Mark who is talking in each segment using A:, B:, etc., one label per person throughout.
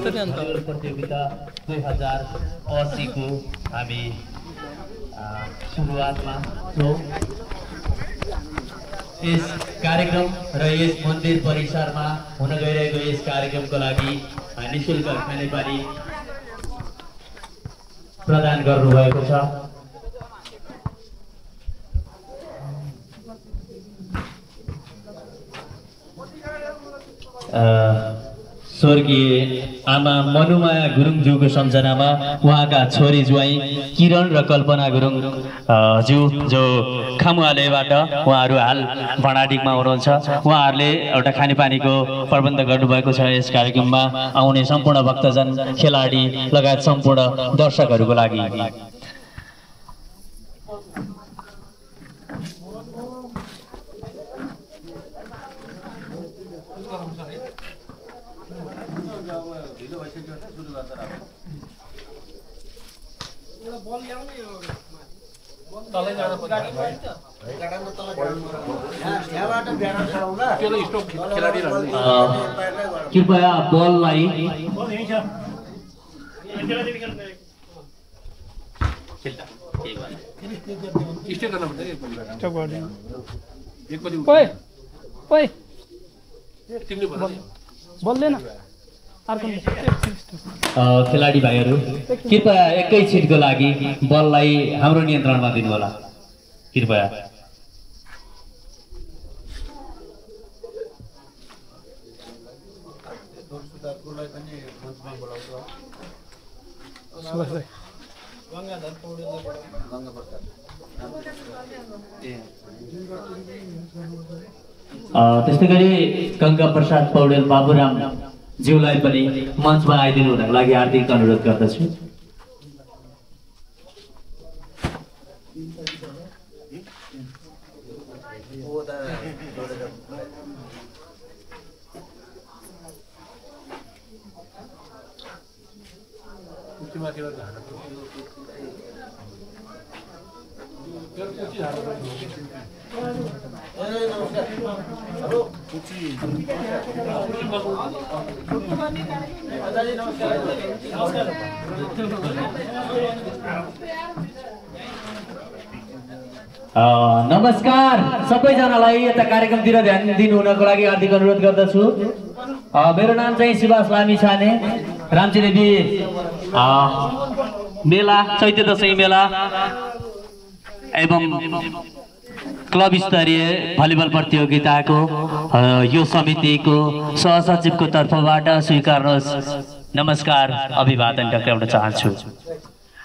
A: प्रतियोगिता 2080 को हामी सुरुवातमा छौँ। यस कार्यक्रम र यस मन्दिर परिसरमा हुन गइरहेको यस कार्यक्रमको लागि निःशुल्क खानेपानी प्रदान गर्नुभएको छ। स्वर्गीय आमा मनुमाया गुरुङज्यूको सम्झनामा उहाँका छोरी ज्वाइँ किरण र कल्पना गुरुङ ज्यू जो खामुवालेबाट उहाँहरू हाल भणाडीमा हुनुहुन्छ। उहाँहरूले एउटा खानेपानीको प्रबन्ध गर्नुभएको छ यस कार्यक्रममा आउने सम्पूर्ण भक्तजन, खेलाडी लगायत सम्पूर्ण दर्शकहरूको लागि। कृपया बललाई खेलाडी भाइहरू कृपया एकैछिनको लागि बललाई हाम्रो नियन्त्रणमा दिनुहोला, कृपया। त्यस्तै गरी गंगा प्रसाद पौडेल बाबुराम ज्यूलाई पनि मञ्चमा आइदिनु हुनको लागि हार्दिक अनुरोध गर्दछु। नमस्कार सबैजनालाई, यता कार्यक्रमतिर ध्यान दिनु हुनको लागि हार्दिक अनुरोध गर्दछु। मेरो नाम चाहिँ सुभाष लामिछाने। रामचीदेवी मेला, चैते दशैं मेला एवं क्लब स्तरीय भलिबल प्रतियोगिताको यो समितिको सहसचिवको तर्फबाट स्वीकार्नुहोस् नमस्कार, अभिवादन टक्राउन चाहन्छु।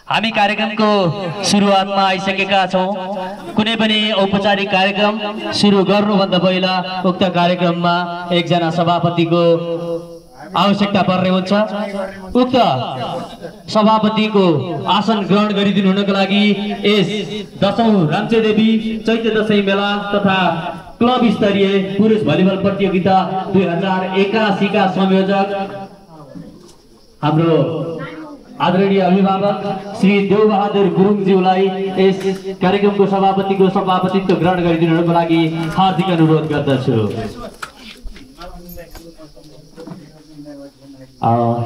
A: हामी कार्यक्रमको सुरुवातमा आइसकेका छौँ। कुनै पनि औपचारिक कार्यक्रम सुरु गर्नुभन्दा पहिला उक्त कार्यक्रममा एकजना सभापतिको आवश्यकता पर्ने हुन्छ। उक्त सभापतिको आसन ग्रहण गरिदिनु हुनको लागि यस 10औं रामचीदेवी चैते दशैं मेला तथा क्लब स्तरीय पुरुष भलिबल प्रतियोगिता 2081 का संयोजक हाम्रो आदरणीय अभिभावक श्री देवबहादुर गुरुङज्यूलाई यस कार्यक्रमको सभापतिको सभापतित्व ग्रहण गरिदिनु हुनको लागि हार्दिक अनुरोध गर्दछु।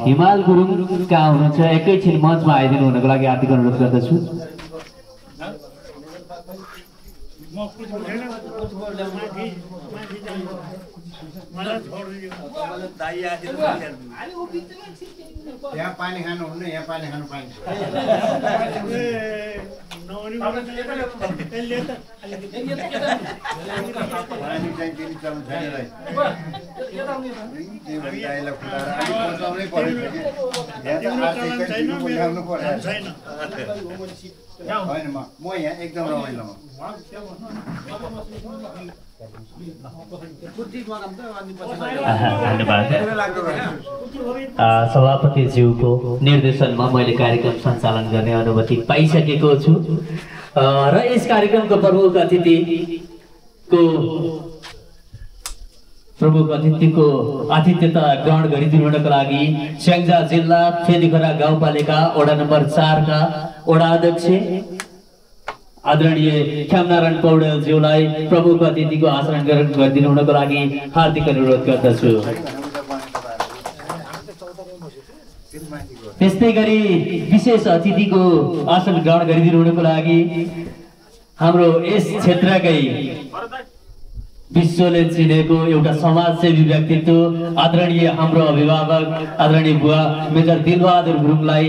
A: हिमाल गुरुङ कहाँ हुनुहुन्छ, एकैछिन मञ्चमा आइदिनु हुनको लागि हार्दिक अनुरोध गर्दछु।
B: यहाँ पानी खानु हुन्न, यहाँ पानी खानु पाइन्छ। होइन म यहाँ एकदम रमाइलो।
A: सभापतिज्यूको निर्देशनमा मैले कार्यक्रम सञ्चालन गर्ने अनुमति पाइसकेको छु र यस कार्यक्रमको प्रमुख अतिथिको आतिथ्यता ग्रहण गरिदिनु हुनको लागि स्याङ्जा जिल्ला फेदीखोरा गाउँपालिका वडा नम्बर 4 का वडा अध्यक्ष आदरणीय ख्यामनारायण पौडेल ज्यूलाई प्रमुख अतिथिको आसन ग्रहण गरिदिनु हुनको लागि हार्दिक अनुरोध गर्दछु। त्यस्तै गरी विशेष अतिथिको आसन ग्रहण गरिदिनुको लागि हाम्रो यस क्षेत्रकै विश्वले चिनेको एउटा समाजसेवी व्यक्तित्व आदरणीय हाम्रो अभिभावक आदरणीय बुवा मेजर दिलबहादुर गुरुङलाई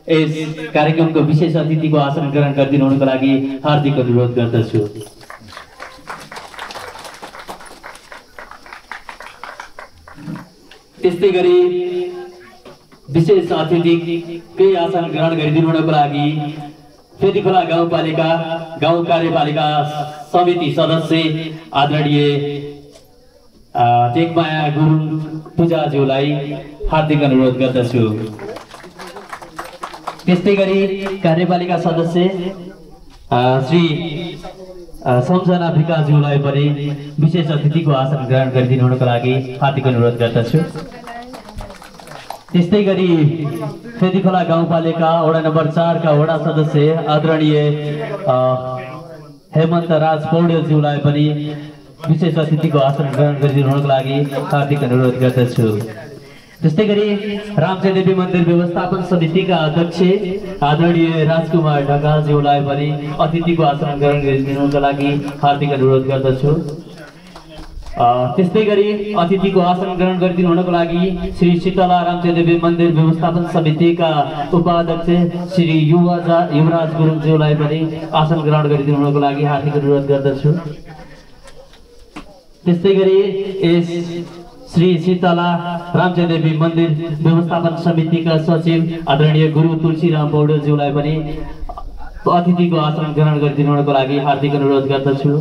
A: यस कार्यक्रमको विशेष अतिथिको आसन ग्रहण गरिदिनुको लागि हार्दिक अनुरोध गर्दछु। त्यस्तै गरी विशेष अतिथिकै आसन ग्रहण गरिदिनुको लागि फेदीखोला गाउँ कार्यपालिका समिति सदस्य आदरणीय टेकमाया गुरुङ पूजाज्यूलाई हार्दिक अनुरोध गर्दछु। त्यस्तै गरी कार्यपालिका सदस्य श्री सम्झना विकासज्यूलाई पनि विशेष अतिथिको आसन ग्रहण गरिदिनुको लागि हार्दिक अनुरोध गर्दछु। त्यस्तै गरी फेदीखोला गाउँपालिका वडा नम्बर 4 का वडा सदस्य आदरणीय हेमन्त राज पौडेलज्यूलाई पनि विशेष अतिथिको आसन ग्रहण गरिदिनुको लागि हार्दिक अनुरोध गर्दछु। त्यस्तै गरी रामचेदेवी मन्दिर व्यवस्थापन समितिका अध्यक्ष आदरणीय राजकुमार ढकालज्यूलाई पनि अतिथिको आसन ग्रहण गरिदिनुको लागि हार्दिक अनुरोध गर्दछु। त्यस्तै गरी अतिथिको आसन ग्रहण गरिदिनुको लागि श्री शीतला रामचेदेवी मन्दिर व्यवस्थापन समितिका उपाध्यक्ष श्री युवराज गुरुङज्यूलाई पनि आसन ग्रहण गरिदिनुको लागि हार्दिक अनुरोध गर्दछु। त्यस्तै गरी यस श्री शीतला रामचेदेवी मन्दिर व्यवस्थापन समितिका सचिव आदरणीय गुरु तुलसीराम पौडेलज्यूलाई पनि अतिथिको आसन ग्रहण गरिदिनुको लागि हार्दिक अनुरोध गर्दछु।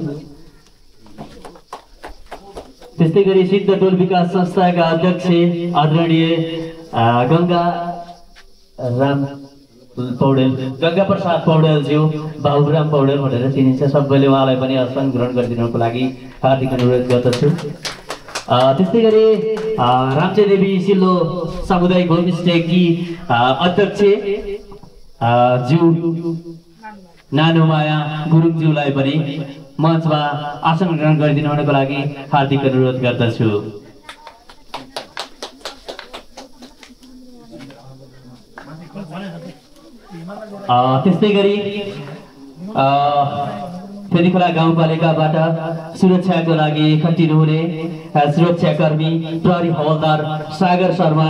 A: त्यस्तै गरी सिद्ध टोल विकास संस्थाका अध्यक्ष आदरणीय गंगा प्रसाद पौडेलज्यू बाबुराम पौडेल भनेर चिनिन्छ, सबैले उहाँलाई पनि आसन ग्रहण गरिदिनुको लागि हार्दिक अनुरोध गर्दछु। त्यस्तै गरी रामचेदेवी सिल्लो सामुदायिक होमस्टेकी अध्यक्ष ज्यू नानुमाया गुरुङज्यूलाई पनि मञ्चमा आसन ग्रहण गरिदिनुको लागि हार्दिक अनुरोध गर्दछु। त्यस्तै गरी फेदीखोला गाउँपालिकाबाट सुरक्षाको लागि खटिनुहुने सुरक्षाकर्मी प्रहरी हवलदार सागर शर्मा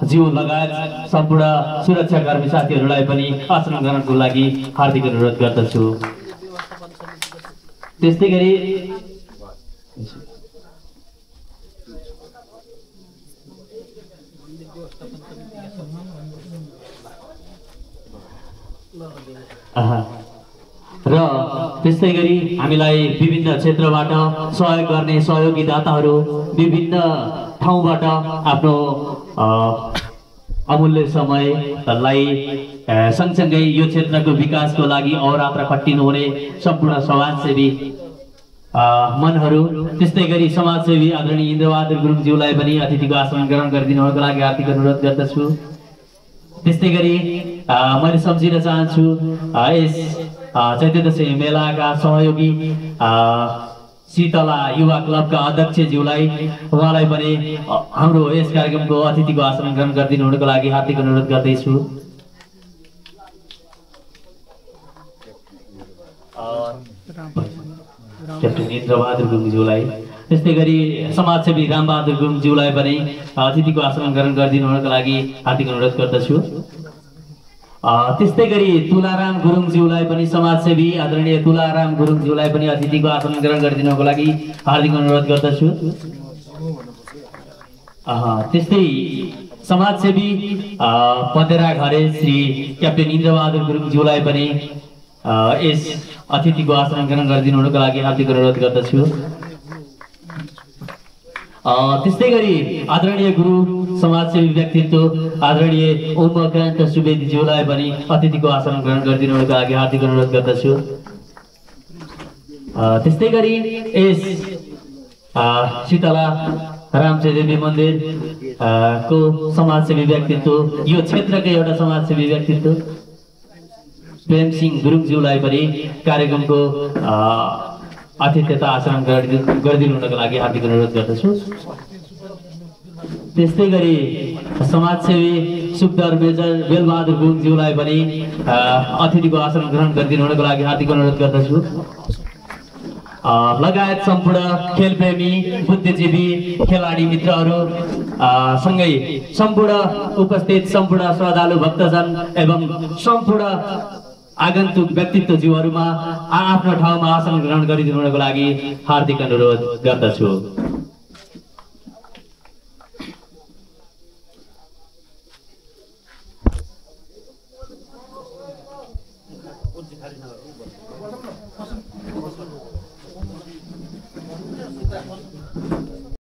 A: ज्यू लगायत सम्पूर्ण सुरक्षाकर्मी साथीहरूलाई पनि आसन ग्रहणको लागि हार्दिक अनुरोध गर्दछु। त्यस्तै गरी र त्यस्तै गरी हामीलाई विभिन्न क्षेत्रबाट सहयोग गर्ने सहयोगी दाताहरू विभिन्न ठाउँबाट आफ्नो अमूल्य समयलाई सँगसँगै यो क्षेत्रको विकासको लागि अहोरात्र खटिनुहुने सम्पूर्ण समाजसेवी मनहरू, त्यस्तै गरी समाजसेवी आदरणीय इन्द्रबहादुर गुरुङज्यूलाई पनि अतिथिको आसन ग्रहण गरिदिनुको लागि हार्दिक अनुरोध गर्दछु। त्यस्तै गरी मैले सम्झिन चाहन्छु यस चैत्य दशैं मेलाका सहयोगी शीतला युवा क्लबका अध्यक्षज्यूलाई उहाँलाई पनि हाम्रो यस कार्यक्रमको अतिथिको आसन ग्रहण गरिदिनुको लागि हार्दिक अनुरोध गर्दैछु। क्याप्टेन इन्द्रबहादुर गुरुङज्यूलाई, त्यस्तै गरी समाजसेवी रामबहादुर गुरुङज्यूलाई पनि अतिथिको आसन ग्रहण गरिदिनुको लागि हार्दिक अनुरोध गर्दछु। त्यस्तै गरी तुलाराम गुरुङज्यूलाई पनि समाजसेवी आदरणीय तुलाराम गुरुङज्यूलाई पनि अतिथिको आसन ग्रहण गरिदिनुको लागि हार्दिक अनुरोध गर्दछु। त्यस्तै समाजसेवी पदेरा घरे श्री क्याप्टेन इन्द्रबहादुर गुरुङज्यूलाई पनि यस अतिथिको आसन ग्रहण गरिदिनुको लागि हार्दिक अनुरोध गर्दछु। त्यस्तै गरी आदरणीय गुरु समाजसेवी व्यक्तित्व आदरणीय उमाकान्त सुवेदीज्यूलाई पनि अतिथिको आसन ग्रहण गरिदिनुको लागि हार्दिक अनुरोध गर्दछु। त्यस्तै गरी यस शीतला रामचेदेवी मन्दिर को समाजसेवी व्यक्तित्व, यो क्षेत्रकै एउटा समाजसेवी व्यक्तित्व प्रेमसिंह गुरुङज्यूलाई पनि कार्यक्रमको आतिथ्यता आसन गरिदिनुको लागि हार्दिक अनुरोध गर्दछु। त्यस्तै गरी समाजसेवी सुब्दर मेजर बेलबहादुर गुरुङज्यूलाई पनि अतिथिको आसन ग्रहण गरिदिनु हुनको लागि हार्दिक अनुरोध गर्दछु। लगायत सम्पूर्ण खेलप्रेमी बुद्धिजीवी खेलाडी मित्रहरू सँगै सम्पूर्ण उपस्थित सम्पूर्ण श्रद्धालु भक्तजन एवं सम्पूर्ण आगन्तुक व्यक्तित्वज्यूहरूमा आफ्नो ठाउँमा आसन ग्रहण गरिदिनु हुनको लागि हार्दिक अनुरोध गर्दछु।